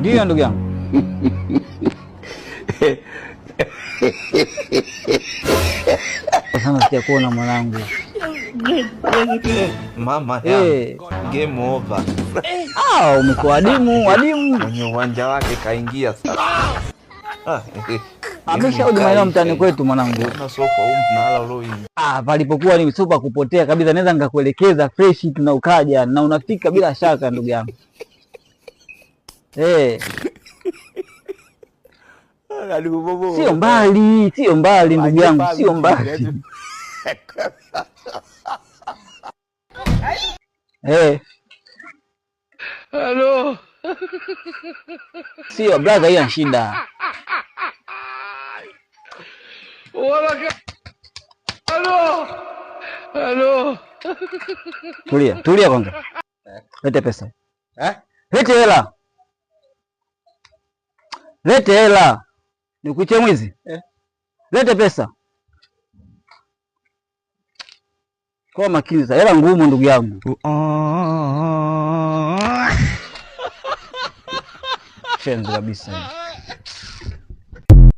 Ndio ndugu yangu. Sana sikia kuona mwanangu. Mama game over. Umekuwa adimu. Kwenye uwanja wake kaingia sasa. Amesharudi maeneo mtani kwetu mwanangu. Na sofa mnala leo. Palipokuwa ni sofa kupotea kabisa, naweza nikakuelekeza fresh tuna ukaja na unafika bila shaka ndugu yangu. Sio mbali ndugu yangu, sio mbali. Halo. Sio brother, hiyo shida. Halo. Tulia kwanza. Lete pesa. Lete hela. Lete hela. Nikuitie mwizi? Lete pesa. Kwa makini sana. Hela ngumu ndugu yangu. Shenzi kabisa.